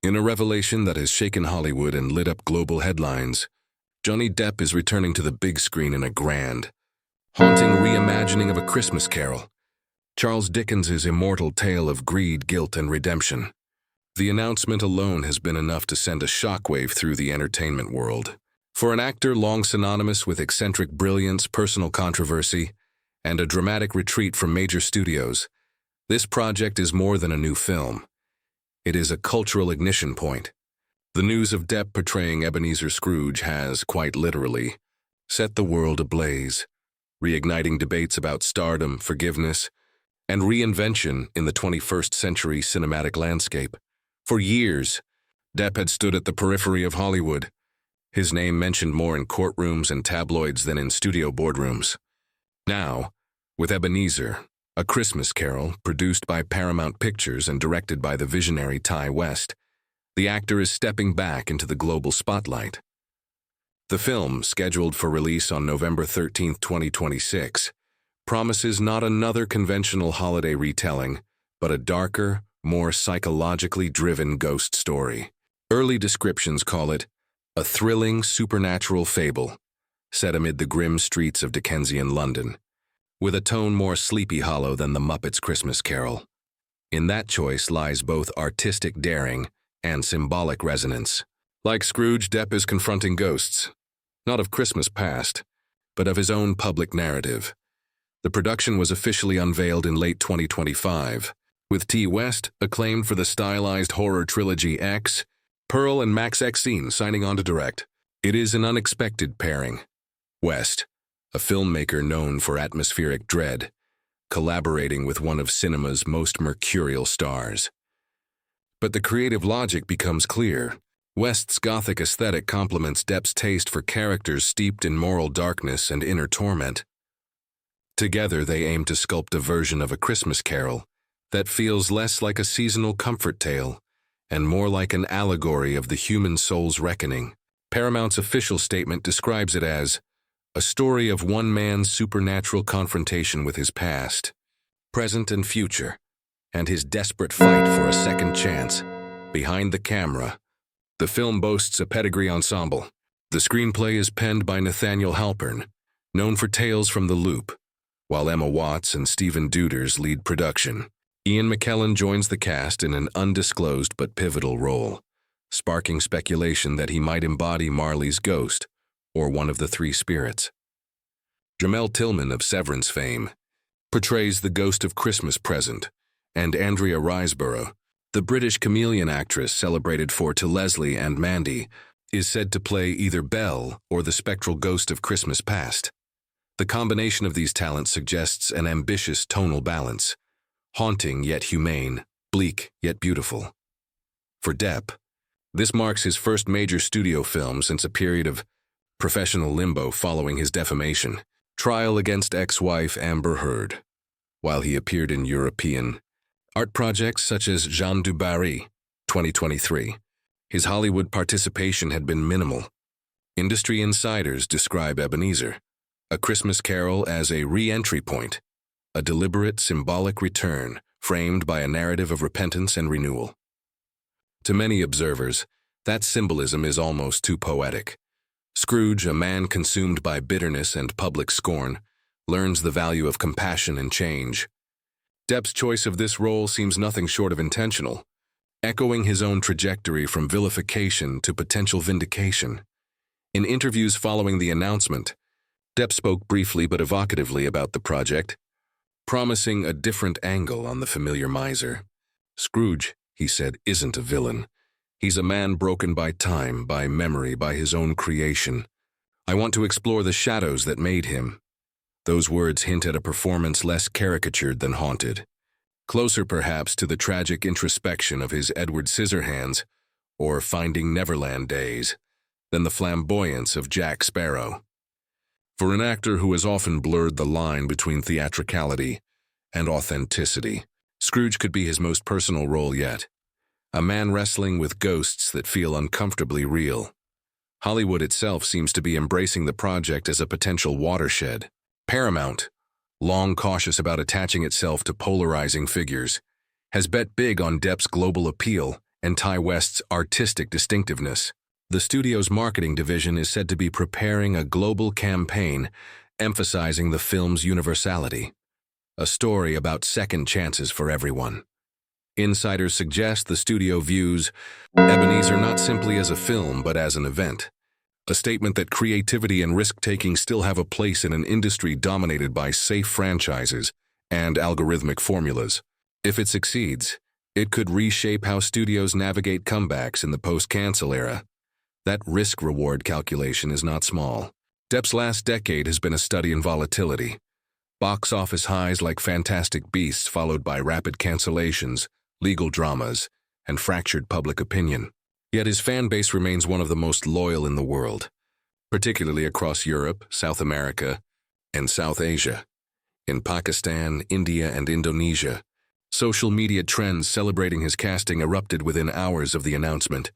In a revelation that has shaken Hollywood and lit up global headlines, Johnny Depp is returning to the big screen in a grand, haunting reimagining of A Christmas Carol, Charles Dickens's immortal tale of greed, guilt, and redemption. The announcement alone has been enough to send a shockwave through the entertainment world. For an actor long synonymous with eccentric brilliance, personal controversy, and a dramatic retreat from major studios, this project is more than a new film. It is a cultural ignition point. The news of Depp portraying Ebenezer Scrooge has, quite literally, set the world ablaze, reigniting debates about stardom, forgiveness, and reinvention in the 21st century cinematic landscape. For years, Depp had stood at the periphery of Hollywood, his name mentioned more in courtrooms and tabloids than in studio boardrooms. Now, with Ebenezer, A Christmas Carol, produced by Paramount Pictures and directed by the visionary Ty West, the actor is stepping back into the global spotlight. The film, scheduled for release on November 13, 2026, promises not another conventional holiday retelling, but a darker, more psychologically driven ghost story. Early descriptions call it a thrilling supernatural fable set amid the grim streets of Dickensian London, with a tone more Sleepy Hollow than The Muppets' Christmas Carol. In that choice lies both artistic daring and symbolic resonance. Like Scrooge, Depp is confronting ghosts, not of Christmas past, but of his own public narrative. The production was officially unveiled in late 2025, with T. West, acclaimed for the stylized horror trilogy X, Pearl and Max Exene signing on to direct. It is an unexpected pairing. West, a filmmaker known for atmospheric dread, collaborating with one of cinema's most mercurial stars. But the creative logic becomes clear. West's gothic aesthetic complements Depp's taste for characters steeped in moral darkness and inner torment. Together, they aim to sculpt a version of A Christmas Carol that feels less like a seasonal comfort tale and more like an allegory of the human soul's reckoning. Paramount's official statement describes it as a story of one man's supernatural confrontation with his past, present and future, and his desperate fight for a second chance. Behind the camera, the film boasts a pedigree ensemble. The screenplay is penned by Nathaniel Halpern, known for Tales from the Loop, while Emma Watts and Stephen Deuters lead production. Ian McKellen joins the cast in an undisclosed but pivotal role, sparking speculation that he might embody Marley's ghost or one of the three spirits. Jamel Tillman of Severance fame portrays the ghost of Christmas Present, and Andrea Riseborough, the British chameleon actress celebrated for To Leslie and Mandy, is said to play either Belle or the spectral ghost of Christmas Past. The combination of these talents suggests an ambitious tonal balance, haunting yet humane, bleak yet beautiful. For Depp, this marks his first major studio film since a period of professional limbo following his defamation trial against ex-wife Amber Heard. While he appeared in European art projects such as Jean du Barry, 2023, his Hollywood participation had been minimal. Industry insiders describe Ebenezer, A Christmas Carol, as a re-entry point, a deliberate, symbolic return framed by a narrative of repentance and renewal. To many observers, that symbolism is almost too poetic. Scrooge, a man consumed by bitterness and public scorn, learns the value of compassion and change. Depp's choice of this role seems nothing short of intentional, echoing his own trajectory from vilification to potential vindication. In interviews following the announcement, Depp spoke briefly but evocatively about the project, promising a different angle on the familiar miser. Scrooge, he said, isn't a villain. He's a man broken by time, by memory, by his own creation. I want to explore the shadows that made him. Those words hint at a performance less caricatured than haunted, closer perhaps to the tragic introspection of his Edward Scissorhands or Finding Neverland days than the flamboyance of Jack Sparrow. For an actor who has often blurred the line between theatricality and authenticity, Scrooge could be his most personal role yet. A man wrestling with ghosts that feel uncomfortably real. Hollywood itself seems to be embracing the project as a potential watershed. Paramount, long cautious about attaching itself to polarizing figures, has bet big on Depp's global appeal and Ty West's artistic distinctiveness. The studio's marketing division is said to be preparing a global campaign emphasizing the film's universality, a story about second chances for everyone. Insiders suggest the studio views Ebenezer not simply as a film but as an event, a statement that creativity and risk-taking still have a place in an industry dominated by safe franchises and algorithmic formulas. If it succeeds, it could reshape how studios navigate comebacks in the post-cancel era. That risk-reward calculation is not small. Depp's last decade has been a study in volatility. Box office highs like Fantastic Beasts followed by rapid cancellations, legal dramas, and fractured public opinion. Yet his fan base remains one of the most loyal in the world, particularly across Europe, South America, and South Asia. In Pakistan, India, and Indonesia, social media trends celebrating his casting erupted within hours of the announcement,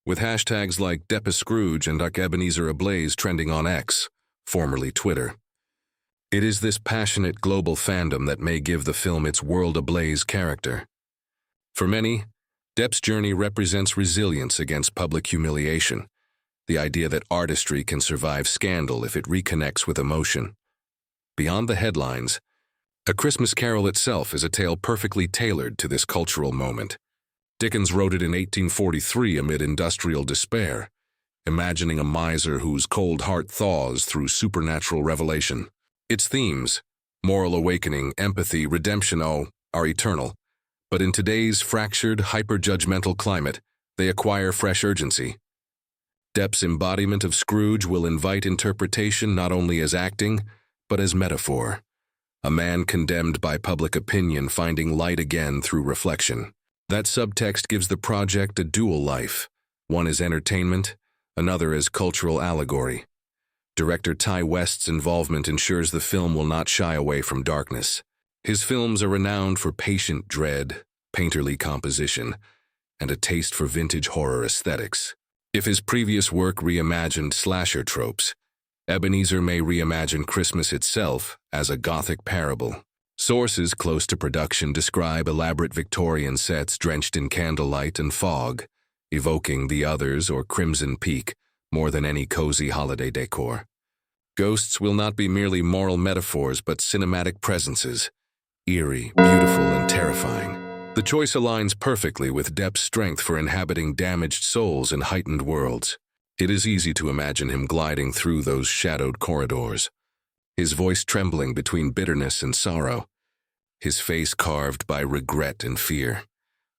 with hashtags like Depp is Scrooge and Ebenezer Ablaze trending on X, formerly Twitter. It is this passionate global fandom that may give the film its world ablaze character. For many, Depp's journey represents resilience against public humiliation, the idea that artistry can survive scandal if it reconnects with emotion. Beyond the headlines, A Christmas Carol itself is a tale perfectly tailored to this cultural moment. Dickens wrote it in 1843 amid industrial despair, imagining a miser whose cold heart thaws through supernatural revelation. Its themes, moral awakening, empathy, redemption, are eternal. But in today's fractured, hyper-judgmental climate, they acquire fresh urgency. Depp's embodiment of Scrooge will invite interpretation not only as acting, but as metaphor. A man condemned by public opinion finding light again through reflection. That subtext gives the project a dual life, one as entertainment, another as cultural allegory. Director Ty West's involvement ensures the film will not shy away from darkness. His films are renowned for patient dread, painterly composition, and a taste for vintage horror aesthetics. If his previous work reimagined slasher tropes, Ebenezer may reimagine Christmas itself as a Gothic parable. Sources close to production describe elaborate Victorian sets drenched in candlelight and fog, evoking The Others or Crimson Peak more than any cozy holiday decor. Ghosts will not be merely moral metaphors but cinematic presences, eerie, beautiful, and terrifying. The choice aligns perfectly with Depp's strength for inhabiting damaged souls in heightened worlds. It is easy to imagine him gliding through those shadowed corridors, his voice trembling between bitterness and sorrow, his face carved by regret and fear.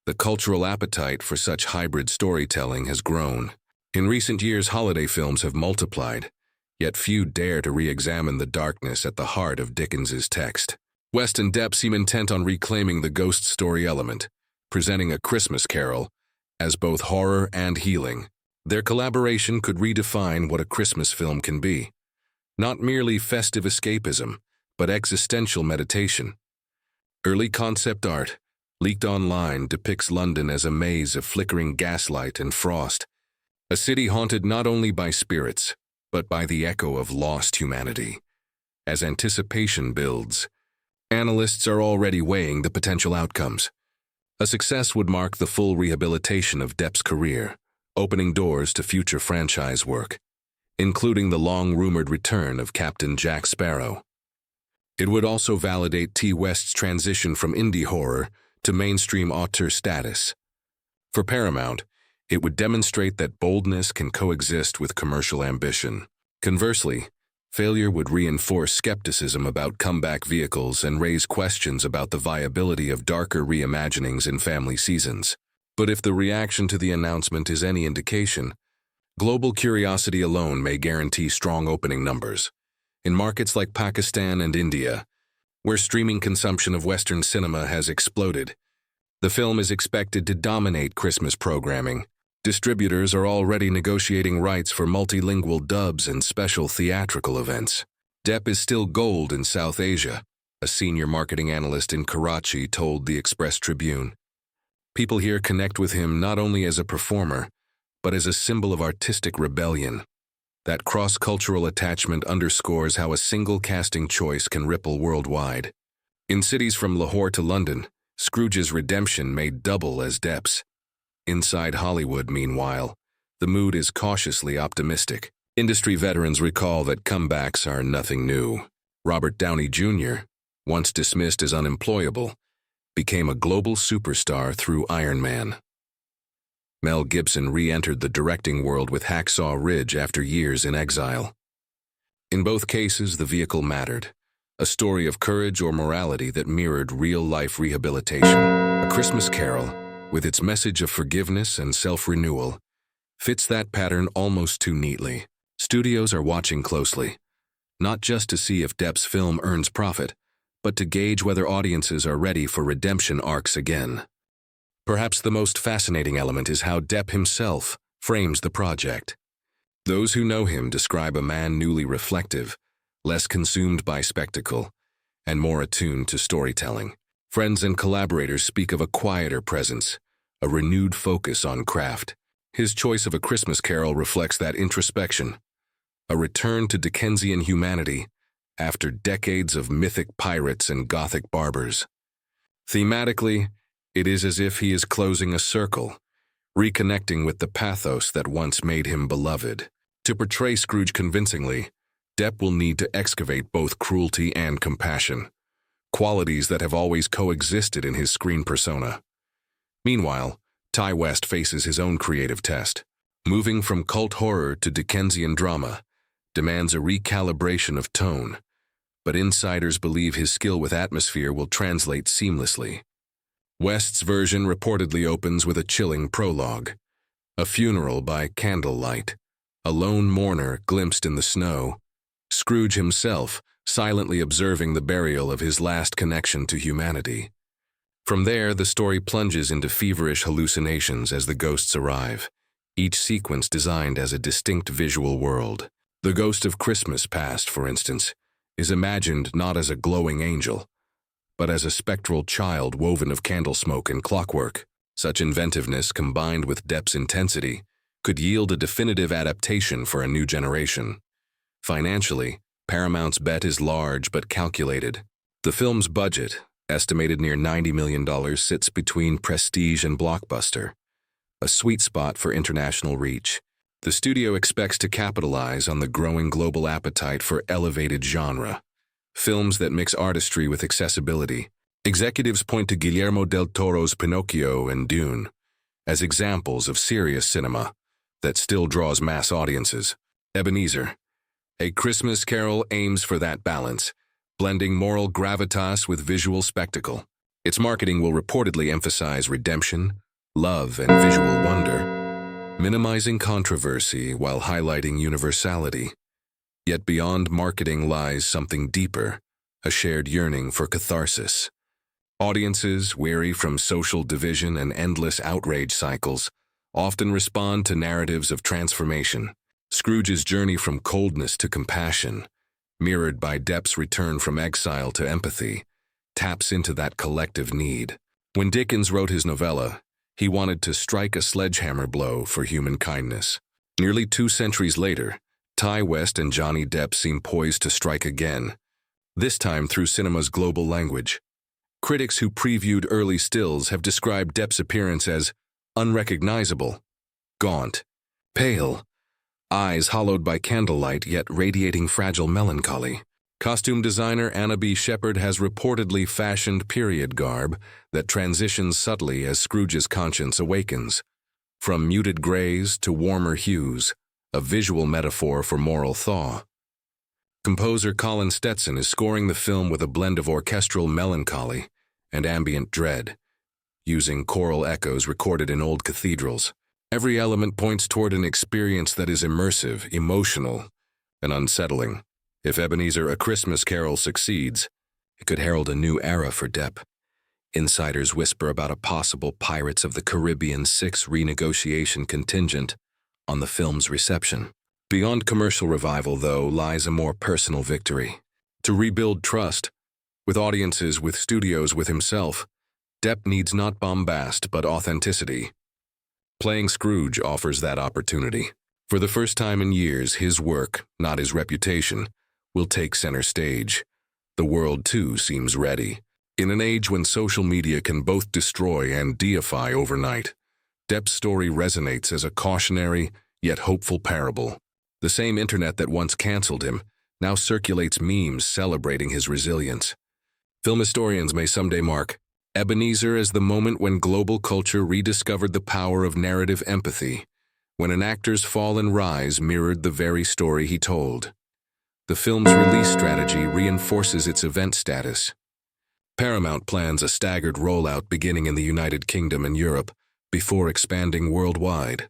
The cultural appetite for such hybrid storytelling has grown. In recent years, holiday films have multiplied, yet few dare to re-examine the darkness at the heart of Dickens's text. West and Depp seem intent on reclaiming the ghost story element, presenting A Christmas Carol as both horror and healing. Their collaboration could redefine what a Christmas film can be. Not merely festive escapism, but existential meditation. Early concept art, leaked online, depicts London as a maze of flickering gaslight and frost, a city haunted not only by spirits, but by the echo of lost humanity. As anticipation builds, analysts are already weighing the potential outcomes. A success would mark the full rehabilitation of Depp's career, opening doors to future franchise work, including the long-rumored return of Captain Jack Sparrow. It would also validate T. West's transition from indie horror to mainstream auteur status. For Paramount, it would demonstrate that boldness can coexist with commercial ambition. Conversely, failure would reinforce skepticism about comeback vehicles and raise questions about the viability of darker reimaginings in family seasons. But if the reaction to the announcement is any indication, global curiosity alone may guarantee strong opening numbers. In markets like Pakistan and India, where streaming consumption of Western cinema has exploded, the film is expected to dominate Christmas programming. Distributors are already negotiating rights for multilingual dubs and special theatrical events. Depp is still gold in South Asia, a senior marketing analyst in Karachi told the Express Tribune. People here connect with him not only as a performer, but as a symbol of artistic rebellion. That cross-cultural attachment underscores how a single casting choice can ripple worldwide. In cities from Lahore to London, Scrooge's redemption may double as Depp's. Inside Hollywood, meanwhile, the mood is cautiously optimistic. Industry veterans recall that comebacks are nothing new. Robert Downey Jr., once dismissed as unemployable, became a global superstar through Iron Man. Mel Gibson re-entered the directing world with Hacksaw Ridge after years in exile. In both cases, the vehicle mattered, a story of courage or morality that mirrored real-life rehabilitation. A Christmas Carol, with its message of forgiveness and self-renewal, fits that pattern almost too neatly. Studios are watching closely, not just to see if Depp's film earns profit, but to gauge whether audiences are ready for redemption arcs again. Perhaps the most fascinating element is how Depp himself frames the project. Those who know him describe a man newly reflective, less consumed by spectacle, and more attuned to storytelling. Friends and collaborators speak of a quieter presence, a renewed focus on craft. His choice of A Christmas Carol reflects that introspection, a return to Dickensian humanity after decades of mythic pirates and Gothic barbers. Thematically, it is as if he is closing a circle, reconnecting with the pathos that once made him beloved. To portray Scrooge convincingly, Depp will need to excavate both cruelty and compassion, qualities that have always coexisted in his screen persona. Meanwhile, Ty West faces his own creative test. Moving from cult horror to Dickensian drama demands a recalibration of tone, but insiders believe his skill with atmosphere will translate seamlessly. West's version reportedly opens with a chilling prologue, a funeral by candlelight, a lone mourner glimpsed in the snow, Scrooge himself silently observing the burial of his last connection to humanity. From there, the story plunges into feverish hallucinations as the ghosts arrive, each sequence designed as a distinct visual world. The Ghost of Christmas Past, for instance, is imagined not as a glowing angel, but as a spectral child woven of candle smoke and clockwork. Such inventiveness, combined with Depp's intensity, could yield a definitive adaptation for a new generation. Financially, Paramount's bet is large but calculated. The film's budget, estimated near $90 million, sits between prestige and blockbuster, a sweet spot for international reach. The studio expects to capitalize on the growing global appetite for elevated genre, films that mix artistry with accessibility. Executives point to Guillermo del Toro's Pinocchio and Dune as examples of serious cinema that still draws mass audiences. Ebenezer, A Christmas Carol aims for that balance, blending moral gravitas with visual spectacle. Its marketing will reportedly emphasize redemption, love, and visual wonder, minimizing controversy while highlighting universality. Yet beyond marketing lies something deeper, a shared yearning for catharsis. Audiences, weary from social division and endless outrage cycles, often respond to narratives of transformation. Scrooge's journey from coldness to compassion, mirrored by Depp's return from exile to empathy, taps into that collective need. When Dickens wrote his novella, he wanted to strike a sledgehammer blow for human kindness. Nearly 2 centuries later, Ty West and Johnny Depp seem poised to strike again, this time through cinema's global language. Critics who previewed early stills have described Depp's appearance as unrecognizable, gaunt, pale, eyes hollowed by candlelight yet radiating fragile melancholy. Costume designer Anna B. Shepherd has reportedly fashioned period garb that transitions subtly as Scrooge's conscience awakens. From muted grays to warmer hues, a visual metaphor for moral thaw. Composer Colin Stetson is scoring the film with a blend of orchestral melancholy and ambient dread, using choral echoes recorded in old cathedrals. Every element points toward an experience that is immersive, emotional, and unsettling. If Ebenezer, A Christmas Carol succeeds, it could herald a new era for Depp. Insiders whisper about a possible Pirates of the Caribbean 6 renegotiation contingent on the film's reception. Beyond commercial revival, though, lies a more personal victory. To rebuild trust, with audiences, with studios, with himself, Depp needs not bombast but authenticity. Playing Scrooge offers that opportunity. For the first time in years, his work, not his reputation, will take center stage. The world, too, seems ready. In an age when social media can both destroy and deify overnight, Depp's story resonates as a cautionary, yet hopeful parable. The same internet that once canceled him now circulates memes celebrating his resilience. Film historians may someday mark Ebenezer as the moment when global culture rediscovered the power of narrative empathy, when an actor's fall and rise mirrored the very story he told. The film's release strategy reinforces its event status. Paramount plans a staggered rollout beginning in the United Kingdom and Europe before expanding worldwide.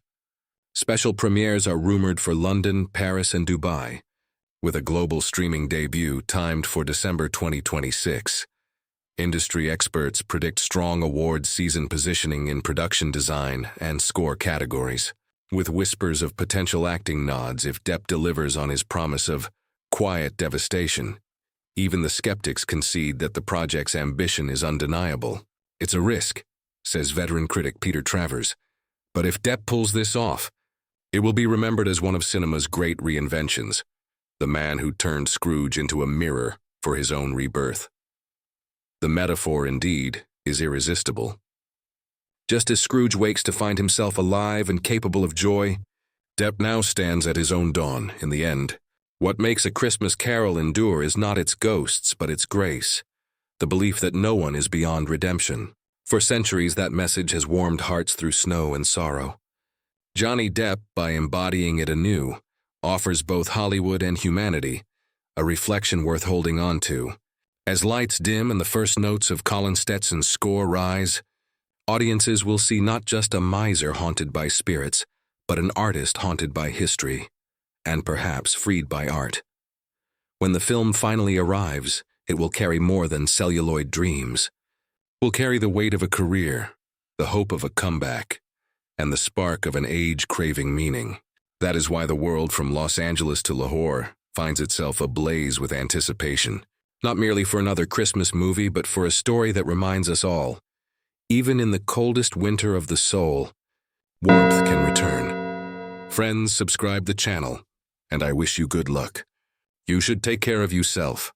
Special premieres are rumored for London, Paris, and Dubai, with a global streaming debut timed for December 2026. Industry experts predict strong award season positioning in production design and score categories, with whispers of potential acting nods if Depp delivers on his promise of quiet devastation. Even the skeptics concede that the project's ambition is undeniable. It's a risk, says veteran critic Peter Travers, but if Depp pulls this off, it will be remembered as one of cinema's great reinventions, the man who turned Scrooge into a mirror for his own rebirth. The metaphor, indeed, is irresistible. Just as Scrooge wakes to find himself alive and capable of joy, Depp now stands at his own dawn in the end. What makes A Christmas Carol endure is not its ghosts, but its grace, the belief that no one is beyond redemption. For centuries, that message has warmed hearts through snow and sorrow. Johnny Depp, by embodying it anew, offers both Hollywood and humanity, a reflection worth holding on to. As lights dim and the first notes of Colin Stetson's score rise, audiences will see not just a miser haunted by spirits, but an artist haunted by history, and perhaps freed by art. When the film finally arrives, it will carry more than celluloid dreams. Will carry the weight of a career, the hope of a comeback, and the spark of an age-craving meaning. That is why the world from Los Angeles to Lahore finds itself ablaze with anticipation, not merely for another Christmas movie, but for a story that reminds us all, even in the coldest winter of the soul, warmth can return. Friends, subscribe the channel, and I wish you good luck. You should take care of yourself.